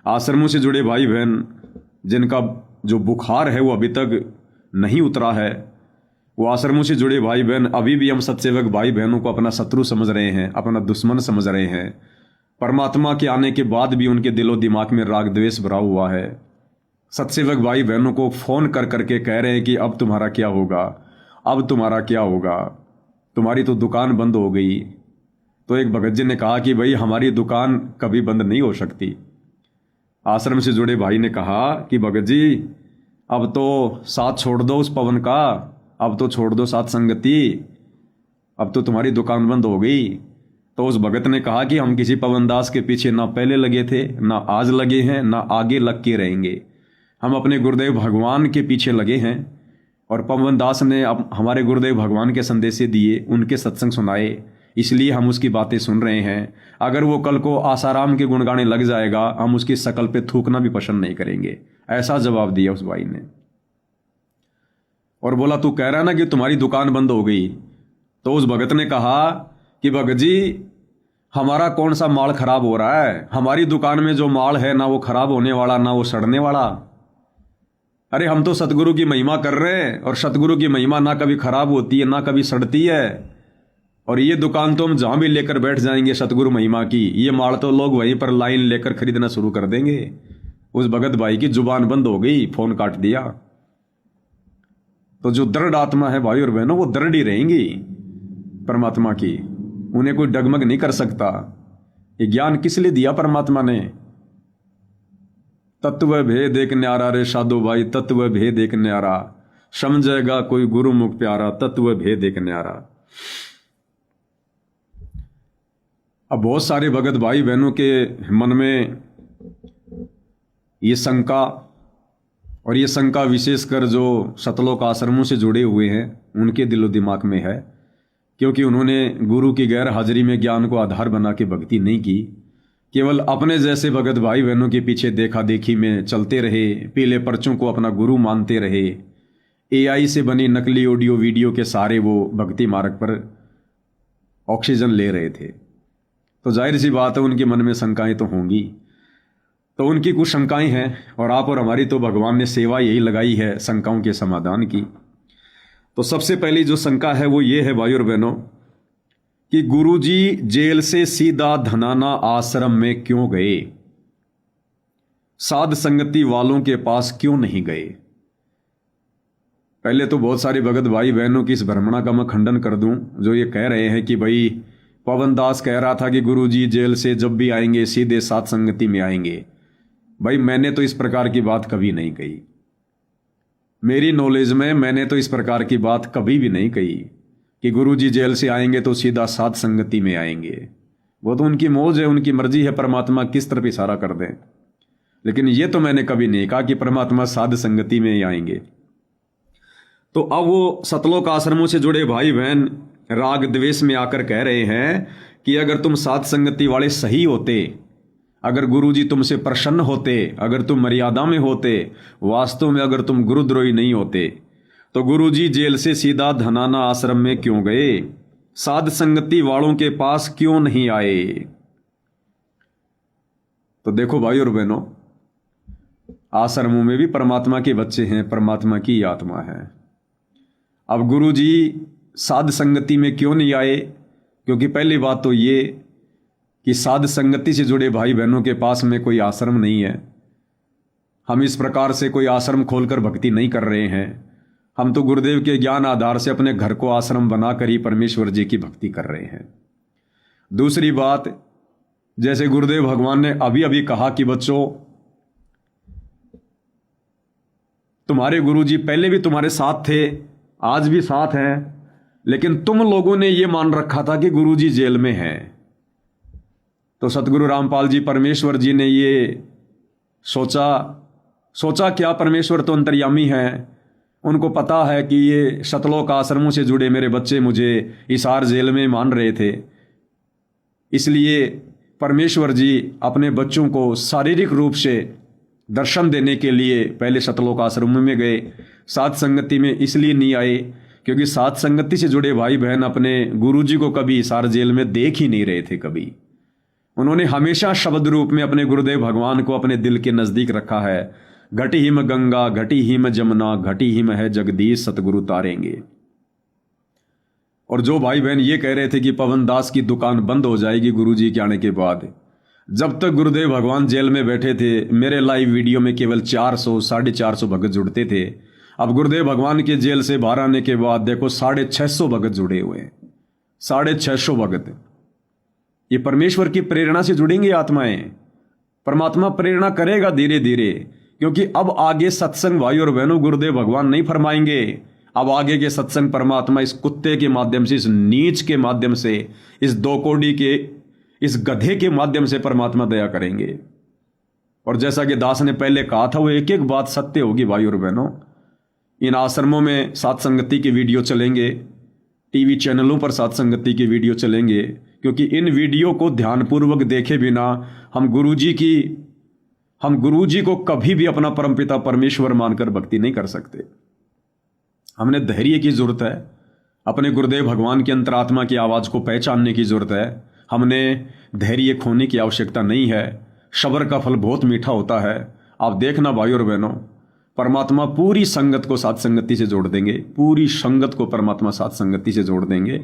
आश्रमों से जुड़े भाई बहन जिनका जो बुखार है वो अभी तक नहीं उतरा है, वो आश्रमों से जुड़े भाई बहन अभी भी हम सत्सेवक भाई बहनों को अपना शत्रु समझ रहे हैं, अपना दुश्मन समझ रहे हैं। परमात्मा के आने के बाद भी उनके दिलो दिमाग में राग द्वेष भरा हुआ है। सत्सेवक भाई बहनों को फोन कर करके कह रहे हैं कि अब तुम्हारा क्या होगा, अब तुम्हारा क्या होगा, तुम्हारी तो दुकान बंद हो गई। तो एक भगत जी ने कहा कि भाई हमारी दुकान कभी बंद नहीं हो सकती। आश्रम से जुड़े भाई ने कहा कि भगत जी अब तो साथ छोड़ दो उस पवन का, अब तो छोड़ दो साथ संगति, अब तो तुम्हारी दुकान बंद हो गई। तो उस भगत ने कहा कि हम किसी पवन दास के पीछे ना पहले लगे थे, ना आज लगे हैं, ना आगे लग के रहेंगे। हम अपने गुरुदेव भगवान के पीछे लगे हैं और पवन दास ने अब हमारे गुरुदेव भगवान के संदेशे दिए, उनके सत्संग सुनाए, इसलिए हम उसकी बातें सुन रहे हैं। अगर वो कल को आसाराम के गुण गाने लग जाएगा, हम उसकी शकल पे थूकना भी पसंद नहीं करेंगे। ऐसा जवाब दिया उस भाई ने। और बोला तू कह रहा ना कि तुम्हारी दुकान बंद हो गई। तो उस भगत ने कहा कि भगत जी हमारा कौन सा माल खराब हो रहा है, हमारी दुकान में जो माल है ना वो खराब होने वाला ना वो सड़ने वाला। अरे हम तो सतगुरु की महिमा कर रहे हैं और सतगुरु की महिमा ना कभी खराब होती है ना कभी सड़ती है। और ये दुकान तो हम जहां भी लेकर बैठ जाएंगे सतगुरु महिमा की, ये माल तो लोग वहीं पर लाइन लेकर खरीदना शुरू कर देंगे। उस भगत भाई की जुबान बंद हो गई, फोन काट दिया। तो जो दृढ़ आत्मा है भाई और बहनों, वो दृढ़ ही रहेंगी परमात्मा की, उन्हें कोई डगमग नहीं कर सकता। ये ज्ञान किस लिए दिया परमात्मा ने? तत्व भेद एक न्यारा रे साधु भाई, तत्व भेद एक न्यारा, समझेगा कोई गुरु मुख प्यारा, तत्व भेद एक न्यारा। अब बहुत सारे भगत भाई बहनों के मन में ये शंका, और ये शंका विशेषकर जो सतलोक आश्रमों से जुड़े हुए हैं उनके दिलो दिमाग में है, क्योंकि उन्होंने गुरु की गैर हाजिरी में ज्ञान को आधार बना के भक्ति नहीं की। केवल अपने जैसे भगत भाई बहनों के पीछे देखा देखी में चलते रहे, पीले पर्चों को अपना गुरु मानते रहे। एआई से बनी नकली ऑडियो वीडियो के सारे वो भक्ति मार्ग पर ऑक्सीजन ले रहे थे। तो जाहिर सी बात है उनके मन में शंकाएं तो होंगी। तो उनकी कुछ शंकाएं हैं और आप और हमारी तो भगवान ने सेवा यही लगाई है शंकाओं के समाधान की। तो सबसे पहली जो शंका है वो ये है भाई और बहनों कि गुरुजी जेल से सीधा धनाना आश्रम में क्यों गए, साध संगति वालों के पास क्यों नहीं गए। पहले तो बहुत सारे भगत भाई बहनों की इस भ्रमणा का मैं खंडन कर दूं जो ये कह रहे हैं कि भाई पवन दास कह रहा था कि गुरुजी जेल से जब भी आएंगे सीधे साध संगति में आएंगे। भाई मैंने तो इस प्रकार की बात कभी नहीं कही, मेरी नॉलेज में मैंने तो इस प्रकार की बात कभी भी नहीं कही कि गुरुजी जेल से आएंगे तो सीधा साध संगति में आएंगे। वो तो उनकी मौज है, उनकी मर्जी है परमात्मा किस तरफ इशारा कर दें। लेकिन ये तो मैंने कभी नहीं कहा कि परमात्मा साध संगति में ही आएंगे। तो अब वो सतलोक आश्रमों से जुड़े भाई बहन राग द्वेष में आकर कह रहे हैं कि अगर तुम साध संगति वाले सही होते, अगर गुरुजी तुमसे प्रसन्न होते, अगर तुम मर्यादा में होते, वास्तव में अगर तुम गुरुद्रोही नहीं होते, तो गुरुजी जेल से सीधा धनाना आश्रम में क्यों गए, साध संगति वालों के पास क्यों नहीं आए। तो देखो भाई और बहनों, आश्रमों में भी परमात्मा के बच्चे हैं, परमात्मा की आत्मा है। अब गुरुजी साध संगति में क्यों नहीं आए? क्योंकि पहली बात तो ये कि साध संगति से जुड़े भाई बहनों के पास में कोई आश्रम नहीं है। हम इस प्रकार से कोई आश्रम खोलकर भक्ति नहीं कर रहे हैं। हम तो गुरुदेव के ज्ञान आधार से अपने घर को आश्रम बनाकर ही परमेश्वर जी की भक्ति कर रहे हैं। दूसरी बात, जैसे गुरुदेव भगवान ने अभी अभी कहा कि बच्चों तुम्हारे गुरुजी पहले भी तुम्हारे साथ थे, आज भी साथ हैं, लेकिन तुम लोगों ने यह मान रखा था कि गुरुजी जेल में हैं। तो सतगुरु रामपाल जी परमेश्वर जी ने ये सोचा क्या, परमेश्वर तो अंतर्यामी है, उनको पता है कि ये सतलोक आश्रमों से जुड़े मेरे बच्चे मुझे हिसार जेल में मान रहे थे। इसलिए परमेश्वर जी अपने बच्चों को शारीरिक रूप से दर्शन देने के लिए पहले सतलोक आश्रम में गए। साध संगति में इसलिए नहीं आए क्योंकि साध संगति से जुड़े भाई बहन अपने गुरुजी को कभी हिसार जेल में देख ही नहीं रहे थे। कभी उन्होंने हमेशा शब्द रूप में अपने गुरुदेव भगवान को अपने दिल के नजदीक रखा है। घटी हिम गंगा, घटी हिम जमुना, घटी हिम है जगदीश, सतगुरु तारेंगे। और जो भाई बहन ये कह रहे थे कि पवन दास की दुकान बंद हो जाएगी गुरुजी के आने के बाद, जब तक गुरुदेव भगवान जेल में बैठे थे मेरे लाइव वीडियो में केवल 400 450 भगत जुड़ते थे। अब गुरुदेव भगवान के जेल से बाहर आने के बाद देखो 650 भगत जुड़े हुए हैं। 650 भगत। ये परमेश्वर की प्रेरणा से जुड़ेंगे आत्माएं। परमात्मा प्रेरणा करेगा धीरे धीरे, क्योंकि अब आगे सत्संग भाई और बहनों गुरुदेव भगवान नहीं फरमाएंगे। अब आगे के सत्संग परमात्मा इस कुत्ते के माध्यम से, इस नीच के माध्यम से, इस दो कोड़ी के, इस गधे के माध्यम से परमात्मा दया करेंगे। और जैसा कि दास ने पहले कहा था, वो एक एक बात सत्य होगी भाई और बहनों। इन आश्रमों में सात संगति के वीडियो चलेंगे, टीवी चैनलों पर सात संगति के वीडियो चलेंगे, क्योंकि इन वीडियो को ध्यानपूर्वक देखे बिना हम गुरुजी को कभी भी अपना परमपिता परमेश्वर मानकर भक्ति नहीं कर सकते। हमने धैर्य की जरूरत है, अपने गुरुदेव भगवान की अंतरात्मा की आवाज को पहचानने की जरूरत है। हमने धैर्य खोने की आवश्यकता नहीं है। सब्र का फल बहुत मीठा होता है। आप देखना भाई और बहनों, परमात्मा पूरी संगत को सात संगति से जोड़ देंगे। पूरी संगत को परमात्मा सात संगति से जोड़ देंगे।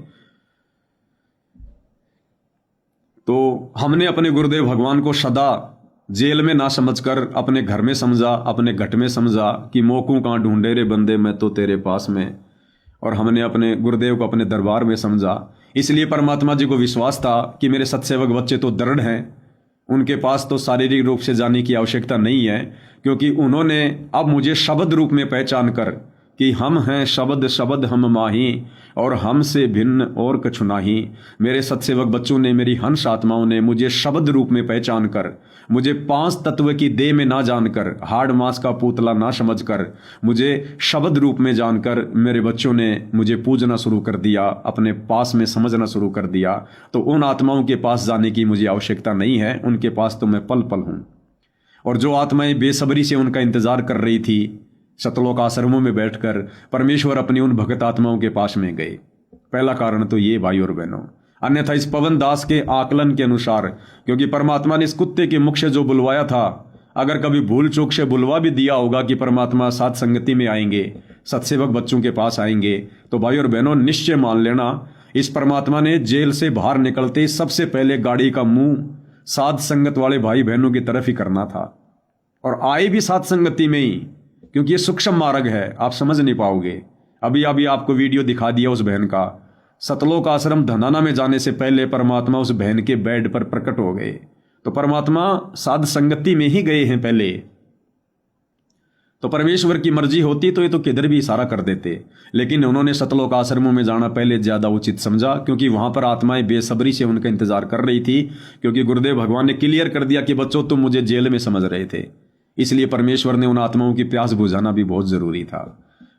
तो हमने अपने गुरुदेव भगवान को सदा जेल में ना समझकर अपने घर में समझा, अपने घट में समझा कि मोकू कहाँ ढूंढे रे बंदे, मैं तो तेरे पास में। और हमने अपने गुरुदेव को अपने दरबार में समझा। इसलिए परमात्मा जी को विश्वास था कि मेरे सत्सेवक बच्चे तो दृढ़ हैं, उनके पास तो शारीरिक रूप से जाने की आवश्यकता नहीं है, क्योंकि उन्होंने अब मुझे शब्द रूप में पहचान कर कि हम हैं शब्द, शब्द हम माही, और हमसे भिन्न और कछु नाही। मेरे सत्सेवक बच्चों ने, मेरी हंस आत्माओं ने मुझे शब्द रूप में पहचान कर, मुझे पांच तत्व की देह में ना जानकर, हाड़ मांस का पुतला ना समझकर, मुझे शब्द रूप में जानकर मेरे बच्चों ने मुझे पूजना शुरू कर दिया, अपने पास में समझना शुरू कर दिया। तो उन आत्माओं के पास जाने की मुझे आवश्यकता नहीं है, उनके पास तो मैं पल पल हूं। और जो आत्माएं बेसब्री से उनका इंतजार कर रही थी, सतलोक आश्रमों में बैठकर परमेश्वर अपनी उन भगत आत्माओं के पास में गए। पहला कारण तो ये भाई और बहनों। अन्यथा इस पवन दास के आकलन के अनुसार, क्योंकि परमात्मा ने इस कुत्ते के मुख से जो बुलवाया था, अगर कभी भूल चूक से बुलवा भी दिया होगा कि परमात्मा सात संगति में आएंगे, सत्सेवक बच्चों के पास आएंगे, तो भाई और बहनों निश्चय मान लेना, इस परमात्मा ने जेल से बाहर निकलते सबसे पहले गाड़ी का मुंह सात संगत वाले भाई बहनों की तरफ ही करना था। और आए भी सात संगति में ही, क्योंकि ये सूक्ष्म मार्ग है, आप समझ नहीं पाओगे। अभी आपको वीडियो दिखा दिया उस बहन का। सतलोक आश्रम धनाना में जाने से पहले परमात्मा उस बहन के बेड पर प्रकट हो गए। तो परमात्मा साध संगति में ही गए हैं पहले। तो परमेश्वर की मर्जी होती तो ये तो किधर भी इशारा कर देते, लेकिन उन्होंने सतलोक आश्रमों में जाना पहले ज्यादा उचित समझा, क्योंकि वहां पर आत्माएं बेसब्री से उनका इंतजार कर रही थी। क्योंकि गुरुदेव भगवान ने क्लियर कर दिया कि बच्चों तुम मुझे जेल में समझ रहे थे, इसलिए परमेश्वर ने उन आत्माओं की प्यास बुझाना भी बहुत जरूरी था।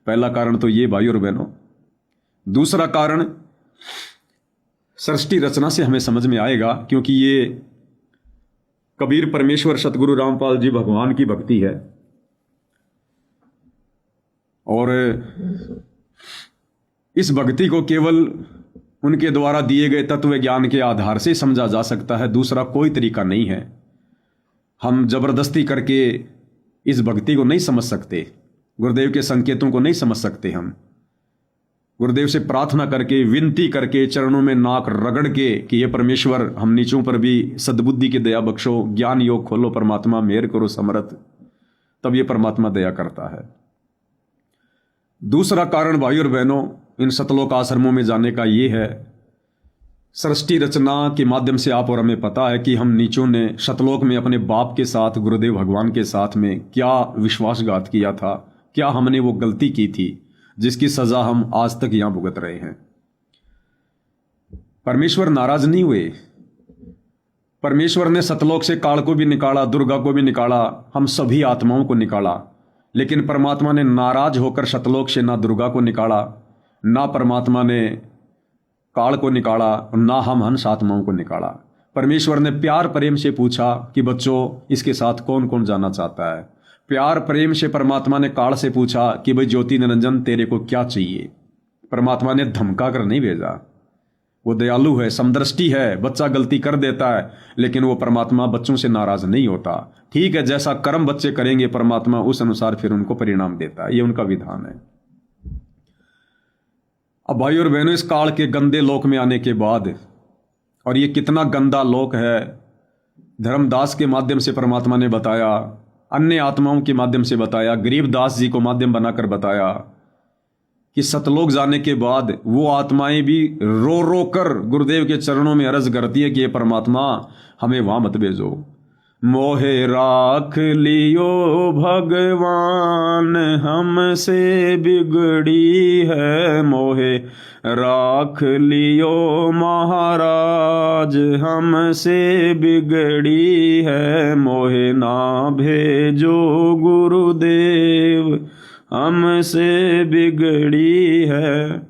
पहला कारण तो ये भाई और बहनों। दूसरा कारण सृष्टि रचना से हमें समझ में आएगा, क्योंकि ये कबीर परमेश्वर सतगुरु रामपाल जी भगवान की भक्ति है। और इस भक्ति को केवल उनके द्वारा दिए गए तत्व ज्ञान के आधार से समझा जा सकता है, दूसरा कोई तरीका नहीं है। हम जबरदस्ती करके इस भक्ति को नहीं समझ सकते, गुरुदेव के संकेतों को नहीं समझ सकते। हम गुरुदेव से प्रार्थना करके, विनती करके, चरणों में नाक रगड़ के कि ये परमेश्वर हम नीचों पर भी सद्बुद्धि की दया बख्शो, ज्ञान योग खोलो, परमात्मा मेहर करो समर्थ, तब ये परमात्मा दया करता है। दूसरा कारण भाई और बहनों इन सतलोक आश्रमों में जाने का ये है, सृष्टि रचना के माध्यम से आप और हमें पता है कि हम नीचों ने सतलोक में अपने बाप के साथ, गुरुदेव भगवान के साथ में क्या विश्वासघात किया था, क्या हमने वो गलती की थी जिसकी सजा हम आज तक यहां भुगत रहे हैं। परमेश्वर नाराज नहीं हुए। परमेश्वर ने सतलोक से काल को भी निकाला, दुर्गा को भी निकाला, हम सभी आत्माओं को निकाला, लेकिन परमात्मा ने नाराज होकर सतलोक से ना दुर्गा को निकाला, ना परमात्मा ने काल को निकाला, ना हम हंस आत्माओं को निकाला। परमेश्वर ने प्यार प्रेम से पूछा कि बच्चों इसके साथ कौन कौन जाना चाहता है। प्यार प्रेम से परमात्मा ने काल से पूछा कि भाई ज्योति निरंजन तेरे को क्या चाहिए। परमात्मा ने धमका कर नहीं भेजा, वो दयालु है, समदृष्टि है, बच्चा गलती कर देता है लेकिन वो परमात्मा बच्चों से नाराज नहीं होता। ठीक है, जैसा कर्म बच्चे करेंगे परमात्मा उस अनुसार फिर उनको परिणाम देता है, ये उनका विधान है। अब भाई और बहनों, इस काल के गंदे लोक में आने के बाद, और ये कितना गंदा लोक है, धर्मदास के माध्यम से परमात्मा ने बताया, अन्य आत्माओं के माध्यम से बताया, गरीबदास जी को माध्यम बनाकर बताया कि सतलोक जाने के बाद वो आत्माएं भी रो रो कर गुरुदेव के चरणों में अर्ज करती है कि ये परमात्मा हमें वहां मत भेजो। मोहे राख लियो भगवान हमसे बिगड़ी है, मोहे राख लियो महाराज हमसे बिगड़ी है, मोहे ना भेजो गुरुदेव हमसे बिगड़ी है।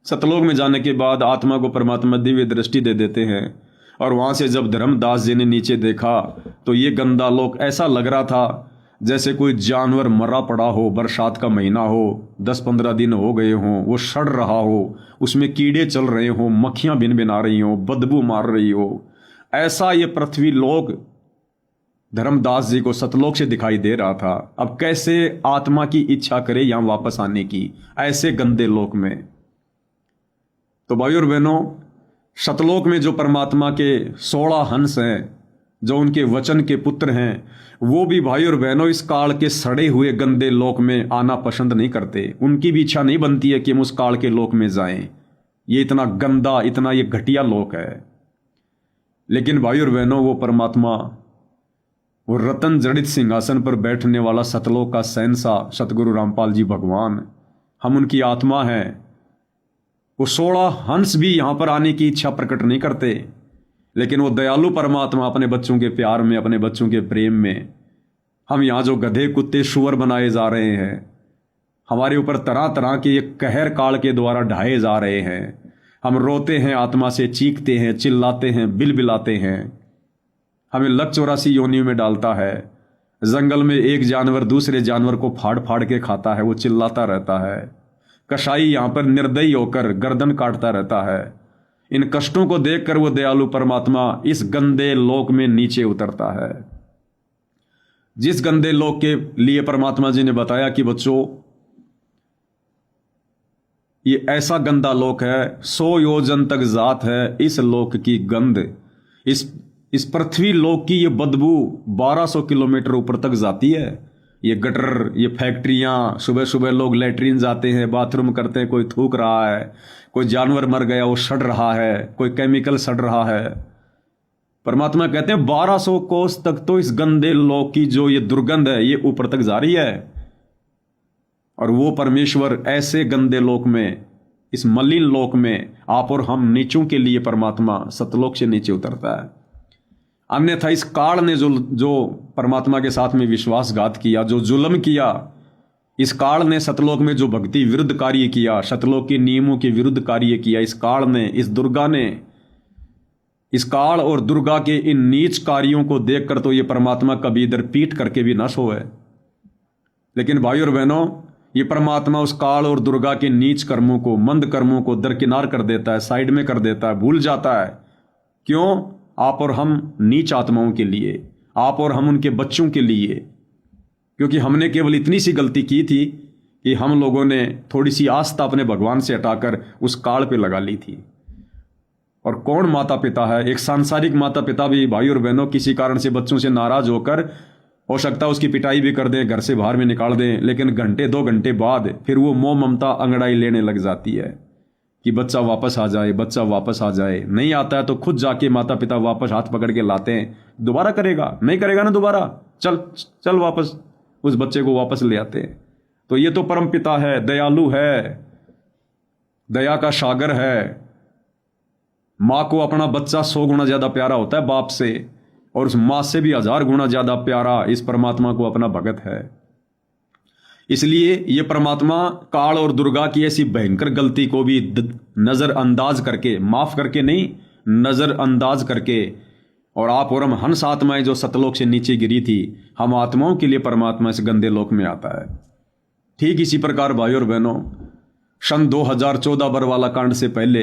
सतलोक में जाने के बाद आत्मा को परमात्मा दिव्य दृष्टि दे देते हैं, और वहां से जब धर्मदास जी ने नीचे देखा तो ये गंदा लोक ऐसा लग रहा था जैसे कोई जानवर मरा पड़ा हो, बरसात का महीना हो, 10-15 दिन हो गए हों, वो सड़ रहा हो, उसमें कीड़े चल रहे हों, मक्खियां भिन-भिना रही हों, बदबू मार रही हो। ऐसा ये पृथ्वी लोक धर्मदास जी को सतलोक से दिखाई दे रहा था। अब कैसे आत्मा की इच्छा करे यहां वापस आने की, ऐसे गंदे लोक में। तो भाई और बहनों, सतलोक में जो परमात्मा के 16 हंस हैं, जो उनके वचन के पुत्र हैं, वो भी भाई और बहनों इस काल के सड़े हुए गंदे लोक में आना पसंद नहीं करते। उनकी भी इच्छा नहीं बनती है कि हम उस काल के लोक में जाएं। ये इतना गंदा, इतना ये घटिया लोक है। लेकिन भाई और बहनों, वो परमात्मा, वो रतन जड़ित सिंहासन पर बैठने वाला सतलोक का शहंशाह सतगुरु रामपाल जी भगवान, हम उनकी आत्मा हैं। वो 16 हंस भी यहां पर आने की इच्छा प्रकट नहीं करते, लेकिन वो दयालु परमात्मा अपने बच्चों के प्यार में, अपने बच्चों के प्रेम में, हम यहाँ जो गधे कुत्ते शुअर बनाए जा रहे हैं, हमारे ऊपर तरह तरह के ये कहर काल के द्वारा ढाए जा रहे हैं। हम रोते हैं, आत्मा से चीखते हैं, चिल्लाते हैं, बिलबिलाते हैं। हमें लक 84 योनियों में डालता है। जंगल में एक जानवर दूसरे जानवर को फाड़ फाड़ के खाता है, वो चिल्लाता रहता है। कसाई यहाँ पर निर्दयी होकर गर्दन काटता रहता है। इन कष्टों को देखकर वो दयालु परमात्मा इस गंदे लोक में नीचे उतरता है। जिस गंदे लोक के लिए परमात्मा जी ने बताया कि बच्चों, ये ऐसा गंदा लोक है, 100 योजन तक जात है इस लोक की गंध। इस पृथ्वी लोक की ये बदबू 1200 किलोमीटर ऊपर तक जाती है। ये गटर, ये फैक्ट्रियां, सुबह सुबह लोग लैट्रिन जाते हैं, बाथरूम करते हैं, कोई थूक रहा है, कोई जानवर मर गया वो सड़ रहा है, कोई केमिकल सड़ रहा है। परमात्मा कहते हैं 1200 कोस तक तो इस गंदे लोक की जो ये दुर्गंध है ये ऊपर तक जा रही है। और वो परमेश्वर ऐसे गंदे लोक में, इस मलिन लोक में आप और हम नीचों के लिए परमात्मा सतलोक से नीचे उतरता है। अन्यथा इस काल ने जो परमात्मा के साथ में विश्वासघात किया, जो जुल्म किया, इस काल ने सतलोक में जो भक्ति विरुद्ध कार्य किया, सतलोक के नियमों के विरुद्ध कार्य किया, इस काल ने, इस दुर्गा ने, इस काल और दुर्गा के इन नीच कार्यों को देखकर तो ये परमात्मा कभी इधर पीठ करके भी न सोए। लेकिन भाई और बहनों, ये परमात्मा उस काल और दुर्गा के नीच कर्मों को, मंद कर्मों को दरकिनार कर देता है, साइड में कर देता है, भूल जाता है। क्यों? आप और हम नीच आत्माओं के लिए, आप और हम उनके बच्चों के लिए। क्योंकि हमने केवल इतनी सी गलती की थी कि हम लोगों ने थोड़ी सी आस्था अपने भगवान से हटाकर उस काल पे लगा ली थी। और कौन माता पिता है? एक सांसारिक माता पिता भी भाई और बहनों किसी कारण से बच्चों से नाराज होकर हो सकता है उसकी पिटाई भी कर दें, घर से बाहर भी निकाल दें, लेकिन घंटे 2 घंटे बाद फिर वो मोह ममता अंगड़ाई लेने लग जाती है कि बच्चा वापस आ जाए, बच्चा वापस आ जाए। नहीं आता है तो खुद जाके माता पिता वापस हाथ पकड़ के लाते हैं। दोबारा करेगा? नहीं करेगा ना दोबारा, चल वापस, उस बच्चे को वापस ले आते हैं। तो ये तो परम पिता है, दयालु है, दया का सागर है। माँ को अपना बच्चा 100 गुना ज्यादा प्यारा होता है बाप से, और उस माँ से भी 1000 गुना ज्यादा प्यारा इस परमात्मा को अपना भगत है। इसलिए ये परमात्मा काल और दुर्गा की ऐसी भयंकर गलती को भी नजरअंदाज करके, माफ करके नहीं, नजरअंदाज करके, और आप और हम हंस आत्माएं जो सतलोक से नीचे गिरी थी, हम आत्माओं के लिए परमात्मा इस गंदे लोक में आता है। ठीक इसी प्रकार भाई और बहनों, सन 2014 बरवाला कांड से पहले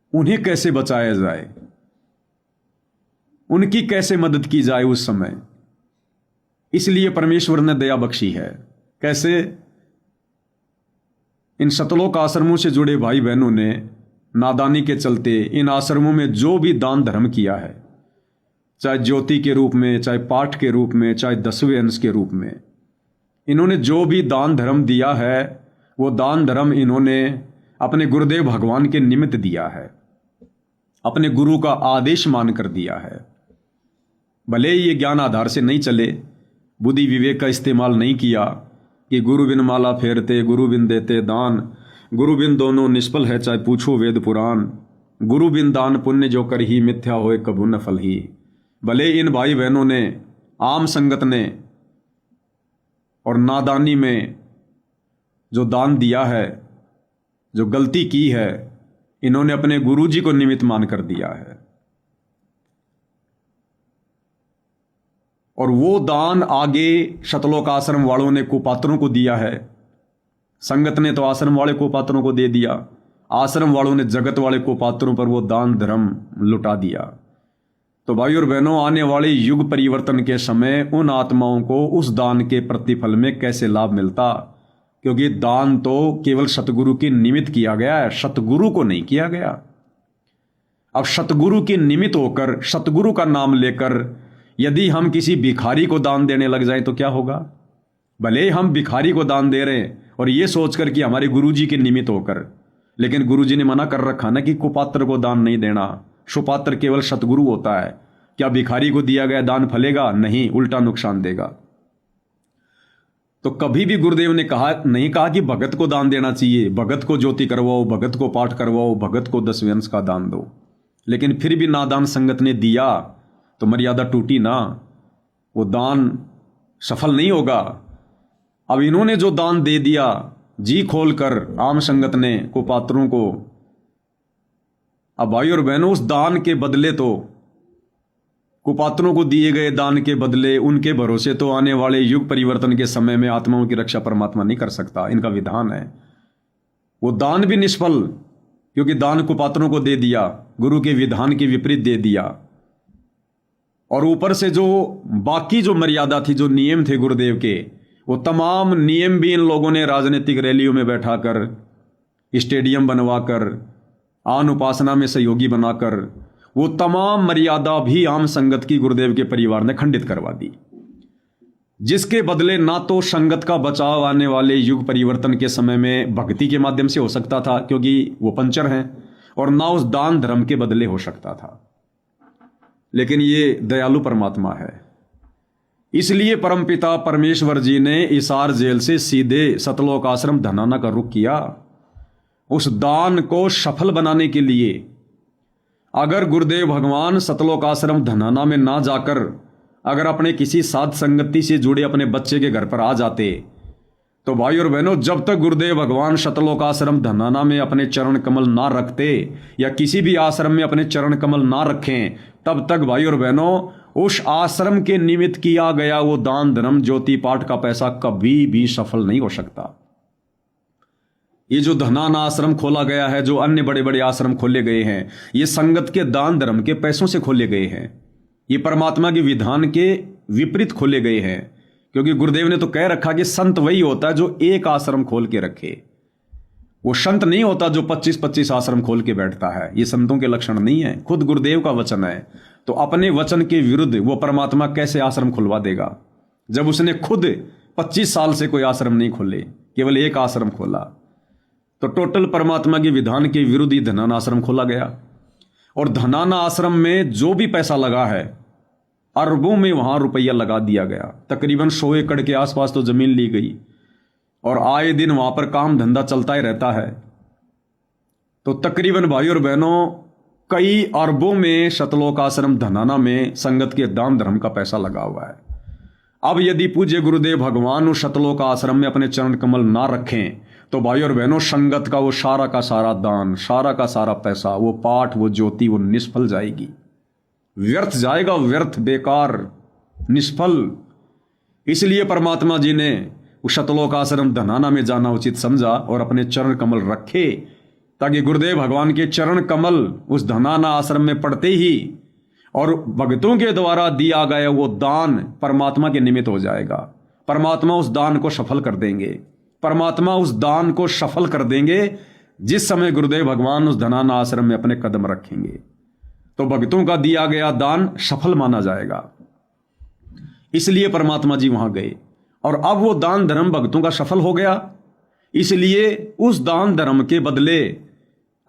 उन्हें कैसे बचाया जाए, उनकी कैसे मदद की जाए उस समय। इसलिए परमेश्वर ने दया बख्शी है। कैसे? इन सतलोक आश्रमों से जुड़े भाई बहनों ने नादानी के चलते इन आश्रमों में जो भी दान धर्म किया है, चाहे ज्योति के रूप में, चाहे पाठ के रूप में, चाहे 10वें अंश के रूप में, इन्होंने जो भी दान धर्म दिया है वो दान धर्म इन्होंने अपने गुरुदेव भगवान के निमित्त दिया है, अपने गुरु का आदेश मानकर दिया है। भले ही ये ज्ञान आधार से नहीं चले, बुद्धि विवेक का इस्तेमाल नहीं किया कि गुरु बिन माला फेरते, गुरु बिन देते दान, गुरु बिन दोनों निष्फल है चाहे पूछो वेद पुराण, गुरु बिन दान पुण्य जो कर ही मिथ्या होए कभू न फल ही। भले इन भाई बहनों ने आम संगत ने और नादानी में जो दान दिया है, जो गलती की है, इन्होंने अपने गुरुजी को निमित्त मानकर दिया है। और वो दान आगे शतलोक आश्रम वालों ने कुपात्रों को दिया है। संगत ने तो आश्रम वाले कुपात्रों को दे दिया, आश्रम वालों ने जगत वाले कुपात्रों पर वो दान धर्म लुटा दिया। तो भाई और बहनों, आने वाले युग परिवर्तन के समय उन आत्माओं को उस दान के प्रतिफल में कैसे लाभ मिलता, क्योंकि दान तो केवल सतगुरु के निमित्त किया गया है, सतगुरु को नहीं किया गया। अब सतगुरु के निमित्त होकर, सतगुरु का नाम लेकर यदि हम किसी भिखारी को दान देने लग जाएं तो क्या होगा? भले हम भिखारी को दान दे रहे हैं और ये सोचकर कि हमारे गुरुजी के निमित्त होकर, लेकिन गुरुजी ने मना कर रखा ना कि कुपात्र को दान नहीं देना, सुपात्र केवल सतगुरु होता है। क्या भिखारी को दिया गया दान फलेगा? नहीं, उल्टा नुकसान देगा। तो कभी भी गुरुदेव ने नहीं कहा कि भगत को दान देना चाहिए, भगत को ज्योति करवाओ, भगत को पाठ करवाओ, भगत को 10वें अंश का दान दो। लेकिन फिर भी नादान संगत ने दिया तो मर्यादा टूटी ना, वो दान सफल नहीं होगा। अब इन्होंने जो दान दे दिया जी खोलकर आम संगत ने कुपात्रों को, अब भाई और बहनों, उस दान के बदले तो, कुपात्रों को दिए गए दान के बदले, उनके भरोसे तो आने वाले युग परिवर्तन के समय में आत्माओं की रक्षा परमात्मा नहीं कर सकता। इनका विधान है। वो दान भी निष्फल, क्योंकि दान कुपात्रों को दे दिया, गुरु के विधान के विपरीत दे दिया। और ऊपर से जो बाकी जो मर्यादा थी, जो नियम थे गुरुदेव के, वो तमाम नियम भी इन लोगों ने राजनीतिक रैलियों में बैठाकर, स्टेडियम बनवाकर, आन उपासना में सहयोगी बनाकर, वो तमाम मर्यादा भी आम संगत की गुरुदेव के परिवार ने खंडित करवा दी, जिसके बदले ना तो संगत का बचाव आने वाले युग परिवर्तन के समय में भक्ति के माध्यम से हो सकता था, क्योंकि वो पंचर हैं, और ना उस दान धर्म के बदले हो सकता था। लेकिन ये दयालु परमात्मा है, इसलिए परमपिता परमेश्वर जी ने इसार जेल से सीधे सतलोक आश्रम धनाना का रुख किया। उस दान को सफल बनाने के लिए अगर गुरुदेव भगवान सतलोक आश्रम धनाना में ना जाकर अगर अपने किसी साध संगति से जुड़े अपने बच्चे के घर पर आ जाते, तो भाई और बहनों, जब तक गुरुदेव भगवान सतलोक आश्रम धनाना में अपने चरण कमल ना रखते या किसी भी आश्रम में अपने चरण कमल ना रखें, तब तक भाई और बहनों उस आश्रम के निमित्त किया गया वो दान धर्म ज्योति पाठ का पैसा कभी भी सफल नहीं हो सकता। ये जो धनाना आश्रम खोला गया है, जो अन्य बड़े बड़े आश्रम खोले गए हैं, ये संगत के दान धर्म के पैसों से खोले गए हैं। ये परमात्मा के विधान के विपरीत खोले गए हैं, क्योंकि गुरुदेव ने तो कह रखा कि संत वही होता है जो एक आश्रम खोल के रखे। वो संत नहीं होता जो 25-25 आश्रम खोल के बैठता है। ये संतों के लक्षण नहीं है, खुद गुरुदेव का वचन है। तो अपने वचन के विरुद्ध वो परमात्मा कैसे आश्रम खुलवा देगा, जब उसने खुद 25 साल से कोई आश्रम नहीं खोले, केवल एक आश्रम खोला। तो टोटल परमात्मा के विधान के विरुद्ध ही धनाना आश्रम खोला गया। और धनाना आश्रम में जो भी पैसा लगा है, अरबों में वहां रुपया लगा दिया गया। तकरीबन 100 एकड़ के आसपास तो जमीन ली गई, और आए दिन वहां पर काम धंधा चलता ही रहता है। तो तकरीबन भाई और बहनों, कई अरबों में सतलोक आश्रम धनाना में संगत के दान धर्म का पैसा लगा हुआ है। अब यदि पूज्य गुरुदेव भगवान उस सतलोक आश्रम में अपने चरण कमल ना रखें, तो भाई और बहनों, संगत का वो सारा का सारा दान, सारा का सारा पैसा, वो पाठ, वो ज्योति, वो निष्फल जाएगी, व्यर्थ जाएगा, व्यर्थ, बेकार, निष्फल। इसलिए परमात्मा जी ने उस सतलोक आश्रम धनाना में जाना उचित समझा और अपने चरण कमल रखे, ताकि गुरुदेव भगवान के चरण कमल उस धनाना आश्रम में पड़ते ही और भक्तों के द्वारा दिया गया वो दान परमात्मा के निमित्त हो जाएगा। परमात्मा उस दान को सफल कर देंगे, परमात्मा उस दान को सफल कर देंगे जिस समय गुरुदेव भगवान उस धनाना आश्रम में अपने कदम रखेंगे। तो भक्तों का दिया गया दान सफल माना जाएगा, इसलिए परमात्मा जी वहां गए। और अब वो दान धर्म भक्तों का सफल हो गया, इसलिए उस दान धर्म के बदले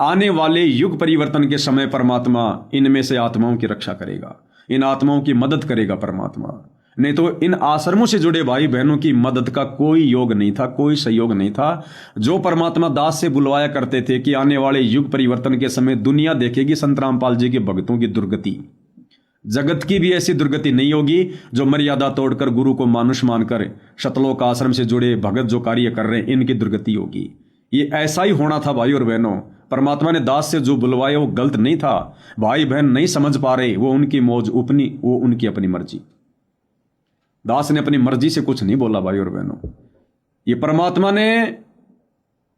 आने वाले युग परिवर्तन के समय परमात्मा इनमें से आत्माओं की रक्षा करेगा, इन आत्माओं की मदद करेगा परमात्मा। नहीं तो इन आश्रमों से जुड़े भाई बहनों की मदद का कोई योग नहीं था, कोई सहयोग नहीं था। जो परमात्मा दास से बुलवाया करते थे कि आने वाले युग परिवर्तन के समय दुनिया देखेगी संत रामपाल जी के भक्तों की दुर्गति, जगत की भी ऐसी दुर्गति नहीं होगी जो मर्यादा तोड़कर गुरु को मानुष मानकर शतलोक आश्रम से जुड़े भगत जो कार्य कर रहे हैं इनकी दुर्गति होगी। ये ऐसा ही होना था भाई और बहनों। परमात्मा ने दास से जो बुलवाया वो गलत नहीं था, भाई बहन नहीं समझ पा रहे, वो उनकी मौज अपनी, वो उनकी अपनी मर्जी। दास ने अपनी मर्जी से कुछ नहीं बोला भाई और बहनों, ये परमात्मा ने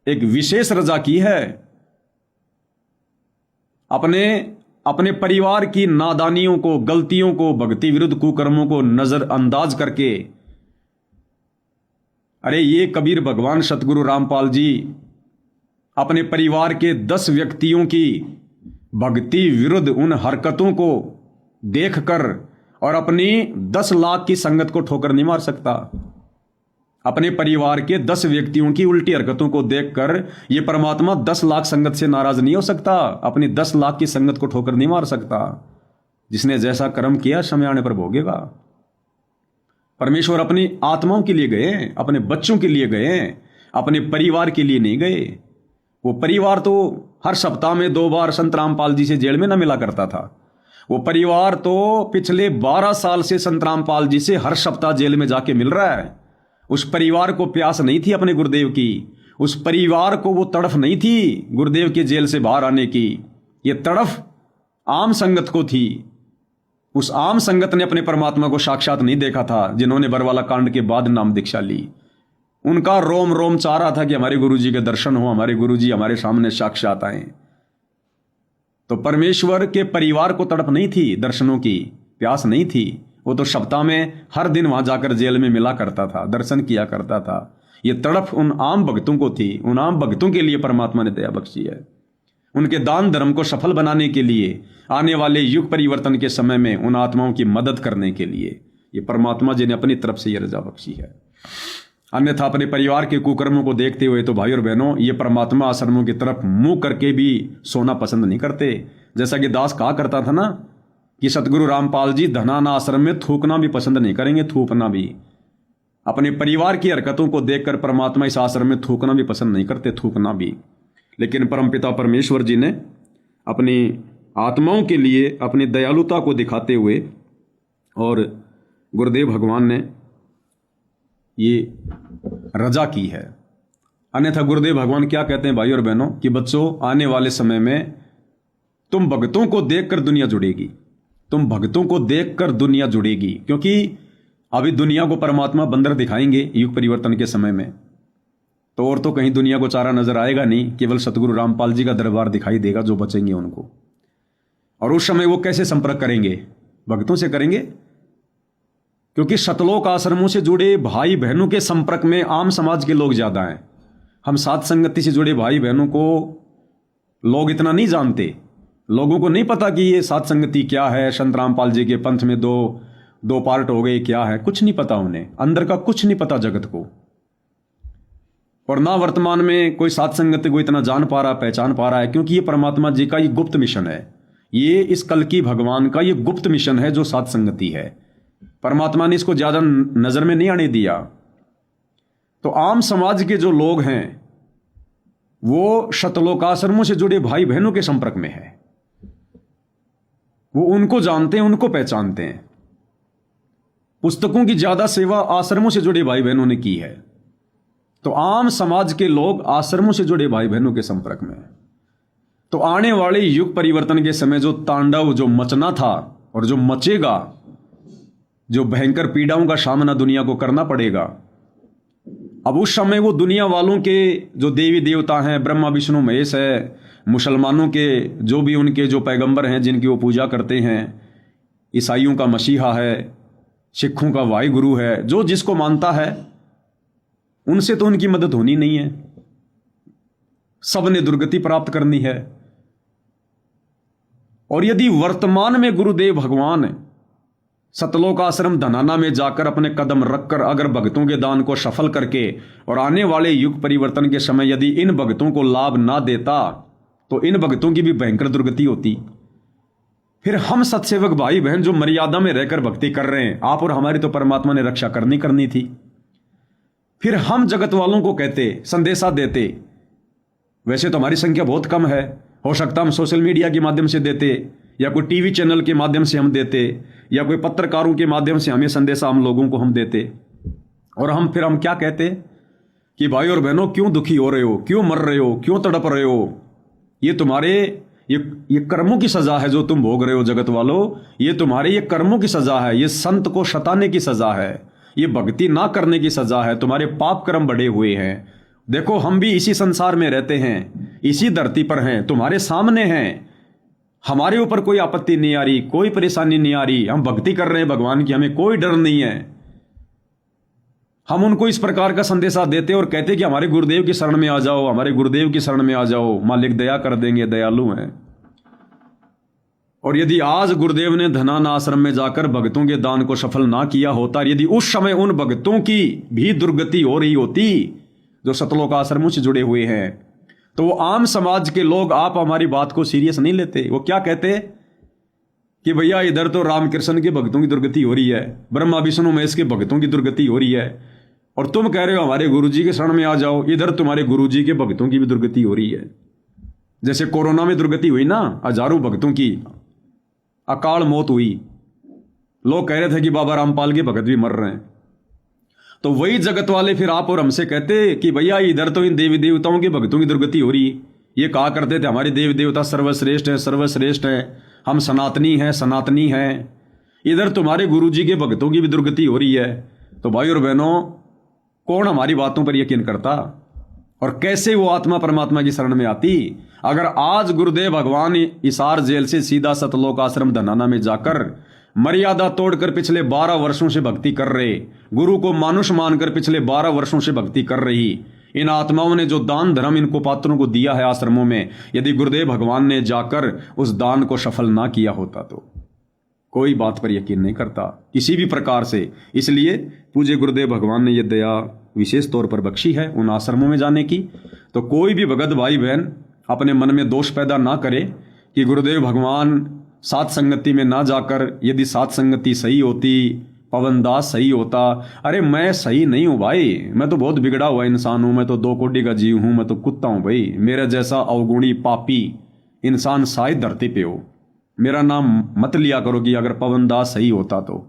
एक विशेष रजा की है। अपने परिवार की नादानियों को, गलतियों को, भक्ति विरुद्ध कुकर्मों को नजरअंदाज करके, अरे ये कबीर भगवान सतगुरु रामपाल जी अपने परिवार के 10 व्यक्तियों की भक्ति विरुद्ध उन हरकतों को देखकर और अपनी 10 लाख की संगत को ठोकर नहीं मार सकता। अपने परिवार के 10 व्यक्तियों की उल्टी हरकतों को देखकर ये परमात्मा 10 लाख संगत से नाराज नहीं हो सकता, अपनी 10 लाख की संगत को ठोकर नहीं मार सकता। जिसने जैसा कर्म किया समय आने पर भोगेगा। परमेश्वर अपनी आत्माओं के लिए गए, अपने बच्चों के लिए गए, अपने परिवार के लिए नहीं गए। वो परिवार तो हर सप्ताह में 2 बार संत रामपाल जी से जेल में न मिला करता था। वो परिवार तो पिछले 12 साल से संत रामपाल जी से हर सप्ताह जेल में जाके मिल रहा है। उस परिवार को प्यास नहीं थी अपने गुरुदेव की, उस परिवार को वो तड़फ नहीं थी गुरुदेव के जेल से बाहर आने की। ये तड़फ आम संगत को थी। उस आम संगत ने अपने परमात्मा को साक्षात नहीं देखा था, जिन्होंने बरवाला कांड के बाद नाम दीक्षा ली। उनका रोम रोम चाह रहा था कि हमारे गुरुजी के दर्शन हो, हमारे गुरुजी हमारे सामने साक्षात आए। तो परमेश्वर के परिवार को तड़प नहीं थी, दर्शनों की प्यास नहीं थी। वो तो सप्ताह में हर दिन वहां जाकर जेल में मिला करता था, दर्शन किया करता था। ये तड़प उन आम भक्तों को थी। उन आम भक्तों के लिए परमात्मा ने दया बख्शी है। उनके दान धर्म को सफल बनाने के लिए, आने वाले युग परिवर्तन के समय में उन आत्माओं की मदद करने के लिए ये परमात्मा जी ने अपनी तरफ से ये रजा बख्शी है। अन्यथा अपने परिवार के कुकर्मों को देखते हुए तो भाई और बहनों ये परमात्मा आश्रमों की तरफ मुंह करके भी सोना पसंद नहीं करते। जैसा कि दास कहा करता था ना कि सतगुरु रामपाल जी धनाना आश्रम में थूकना भी पसंद नहीं करेंगे, थूकना भी। अपने परिवार की हरकतों को देखकर परमात्मा इस आश्रम में थूकना भी पसंद नहीं करते, थूकना भी। लेकिन परमपिता परमेश्वर जी ने अपनी आत्माओं के लिए अपनी दयालुता को दिखाते हुए और गुरुदेव भगवान ने ये रजा की है। अन्यथा गुरुदेव भगवान क्या कहते हैं भाई और बहनों कि बच्चों आने वाले समय में तुम भक्तों को देखकर दुनिया जुड़ेगी, तुम भक्तों को देखकर दुनिया जुड़ेगी। क्योंकि अभी दुनिया को परमात्मा बंदर दिखाएंगे युग परिवर्तन के समय में, तो और तो कहीं दुनिया को चारा नजर आएगा नहीं, केवल सतगुरु रामपाल जी का दरबार दिखाई देगा जो बचेंगे उनको। और उस समय वो कैसे संपर्क करेंगे? भक्तों से करेंगे, क्योंकि शतलोक आश्रमों से जुड़े भाई बहनों के संपर्क में आम समाज के लोग ज्यादा हैं। हम साध संगति से जुड़े भाई बहनों को लोग इतना नहीं जानते। लोगों को नहीं पता कि ये साध संगति क्या है, संत रामपाल जी के पंथ में दो पार्ट हो गए, क्या है, कुछ नहीं पता उन्हें। अंदर का कुछ नहीं पता जगत को। और ना वर्तमान में कोई साध संगति को इतना जान पा रहा, पहचान पा रहा है, क्योंकि ये परमात्मा जी का ये गुप्त मिशन है। ये इस कल की भगवान का ये गुप्त मिशन है जो साध संगति है। परमात्मा ने इसको ज्यादा नजर में नहीं आने दिया। तो आम समाज के जो लोग हैं वो शतलोकाश्रमों से जुड़े भाई बहनों के संपर्क में है। वो उनको जानते हैं, उनको पहचानते हैं। पुस्तकों की ज्यादा सेवा आश्रमों से जुड़े भाई बहनों ने की है। तो आम समाज के लोग आश्रमों से जुड़े भाई बहनों के संपर्क में है। तो आने वाले युग परिवर्तन के समय जो तांडव जो मचना था और जो मचेगा, जो भयंकर पीड़ाओं का सामना दुनिया को करना पड़ेगा, अब उस समय वो दुनिया वालों के जो देवी देवता हैं, ब्रह्मा विष्णु महेश है, मुसलमानों के जो भी उनके जो पैगंबर हैं जिनकी वो पूजा करते हैं, ईसाइयों का मसीहा है, सिखों का वाहिगुरु है, जो जिसको मानता है उनसे तो उनकी मदद होनी नहीं है, सब ने दुर्गति प्राप्त करनी है। और यदि वर्तमान में गुरुदेव भगवान सतलोक आश्रम धनाना में जाकर अपने कदम रखकर अगर भक्तों के दान को सफल करके और आने वाले युग परिवर्तन के समय यदि इन भक्तों को लाभ ना देता तो इन भक्तों की भी भयंकर दुर्गति होती। फिर हम सत्सेवक भाई बहन जो मर्यादा में रहकर भक्ति कर रहे हैं, आप और हमारी तो परमात्मा ने रक्षा करनी थी, फिर हम जगत वालों को कहते, संदेशा देते, वैसे तो हमारी संख्या बहुत कम है, हो सकता हम सोशल मीडिया के माध्यम से देते या कोई टीवी चैनल के माध्यम से हम देते या कोई पत्रकारों के माध्यम से हमें संदेशा हम लोगों को हम देते, और हम क्या कहते कि भाई और बहनों क्यों दुखी हो रहे हो, क्यों मर रहे हो, क्यों तड़प रहे हो, ये तुम्हारे ये कर्मों की सजा है जो तुम भोग रहे हो जगत वालों, ये तुम्हारे ये कर्मों की सजा है, ये संत को सताने की सजा है, ये भक्ति ना करने की सजा है, तुम्हारे पाप कर्म बढ़े हुए हैं। देखो हम भी इसी संसार में रहते हैं, इसी धरती पर हैं, तुम्हारे सामने हैं, हमारे ऊपर कोई आपत्ति नहीं आ रही, कोई परेशानी नहीं आ रही, हम भक्ति कर रहे हैं भगवान की, हमें कोई डर नहीं है। हम उनको इस प्रकार का संदेशा देते और कहते कि हमारे गुरुदेव की शरण में आ जाओ, हमारे गुरुदेव की शरण में आ जाओ, मालिक दया कर देंगे, दयालु हैं। और यदि आज गुरुदेव ने धनाना आश्रम में जाकर भक्तों के दान को सफल ना किया होता, यदि उस समय उन भक्तों की भी दुर्गति हो रही होती जो सतलोक आश्रमों से जुड़े हुए हैं, तो वो आम समाज के लोग आप हमारी बात को सीरियस नहीं लेते। वो क्या कहते कि भैया इधर तो रामकृष्ण के भक्तों की दुर्गति हो रही है, ब्रह्मा विष्णु महेश के भक्तों की दुर्गति हो रही है, और तुम कह रहे हो हमारे गुरुजी के शरण में आ जाओ, इधर तुम्हारे गुरुजी के भक्तों की भी दुर्गति हो रही है। जैसे कोरोना में दुर्गति हुई ना, हजारों भक्तों की अकाल मौत हुई, लोग कह रहे थे कि बाबा रामपाल के भगत भी मर रहे हैं, तो वही जगत वाले फिर आप और हमसे कहते कि भैया इधर तो इन देवी देवताओं के भक्तों की दुर्गति हो रही। ये कहा करते थे हमारे देवी देवता सर्वश्रेष्ठ है, सर्वश्रेष्ठ है, हम सनातनी हैं, सनातनी हैं, इधर तुम्हारे गुरुजी के भक्तों की भी दुर्गति हो रही है। तो भाई और बहनों, कौन हमारी बातों पर यकीन करता और कैसे वो आत्मा परमात्मा की शरण में आती? अगर आज गुरुदेव भगवान हिसार जेल से सीधा सतलोक आश्रम धनाना में जाकर मर्यादा तोड़कर पिछले 12 वर्षों से भक्ति कर रहे, गुरु को मानुष मानकर पिछले 12 वर्षों से भक्ति कर रही इन आत्माओं ने जो दान धर्म इनको पात्रों को दिया है आश्रमों में, यदि गुरुदेव भगवान ने जाकर उस दान को सफल ना किया होता तो कोई बात पर यकीन नहीं करता किसी भी प्रकार से। इसलिए पूज्य गुरुदेव भगवान ने यह दया विशेष तौर पर बख्शी है उन आश्रमों में जाने की। तो कोई भी भगत भाई बहन अपने मन में दोष पैदा ना करे कि गुरुदेव भगवान सात संगति में ना जाकर, यदि सात संगति सही होती, पवनदास सही होता, अरे मैं सही नहीं हूं भाई, मैं तो बहुत बिगड़ा हुआ इंसान हूं, मैं तो 2 कोटि का जीव हूं, मैं तो कुत्ता हूं भाई, मेरा जैसा अवगुणी पापी इंसान शायद धरती पे हो। मेरा नाम मत लिया करो कि अगर पवनदास सही होता तो।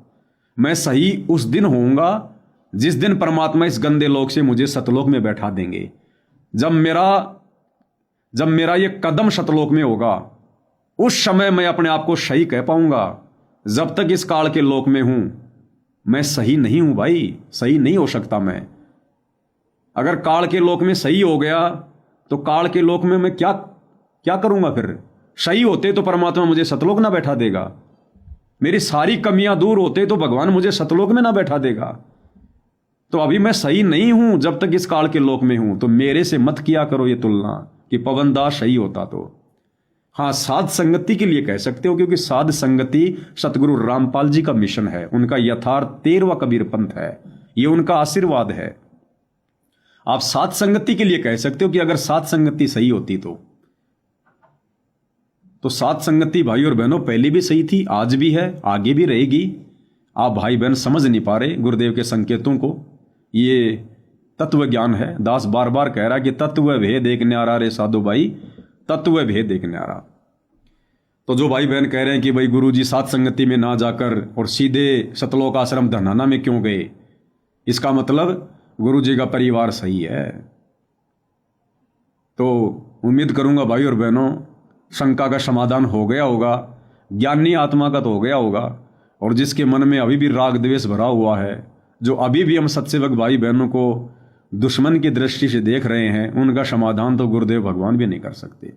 मैं सही उस दिन होऊंगा जिस दिन परमात्मा इस गंदे लोक से मुझे सतलोक में बैठा देंगे। जब मेरा ये कदम सतलोक में होगा उस समय मैं अपने आप को सही कह पाऊंगा। जब तक इस काल के लोक में हूं मैं सही नहीं हूं भाई, सही नहीं हो सकता मैं। अगर काल के लोक में सही हो गया तो काल के लोक में मैं क्या करूंगा फिर? सही होते तो परमात्मा मुझे सतलोक ना बैठा देगा, मेरी सारी कमियां दूर होते तो भगवान मुझे सतलोक में ना बैठा देगा। तो अभी मैं सही नहीं हूं जब तक इस काल के लोक में हूं, तो मेरे से मत किया करो ये तुलना कि पवनदास सही होता तो। हाँ, साध संगति के लिए कह सकते हो, क्योंकि साध संगति सतगुरु रामपाल जी का मिशन है, उनका यथार्थ 13वां कबीर पंथ है, ये उनका आशीर्वाद है। आप साध संगति के लिए कह सकते हो कि अगर साध संगति सही होती तो साध संगति भाई और बहनों पहले भी सही थी, आज भी है, आगे भी रहेगी। आप भाई बहन समझ नहीं पा रहे गुरुदेव के संकेतों को, ये तत्व ज्ञान है। दास बार बार कह रहा कि तत्व भेद एक न्यारा रे साधु भाई, तत्व भेद एक न्यारा। तो जो भाई बहन कह रहे हैं कि भाई गुरुजी साथ संगति में ना जाकर और सीधे सतलोक आश्रम धनाना में क्यों गए, इसका मतलब गुरुजी का परिवार सही है। तो उम्मीद करूंगा भाई और बहनों शंका का समाधान हो गया होगा, ज्ञानी आत्मा का तो हो गया होगा, और जिसके मन में अभी भी राग द्वेष भरा हुआ है, जो अभी भी हम सत्सेवक भाई बहनों को दुश्मन की दृष्टि से देख रहे हैं, उनका समाधान तो गुरुदेव भगवान भी नहीं कर सकते।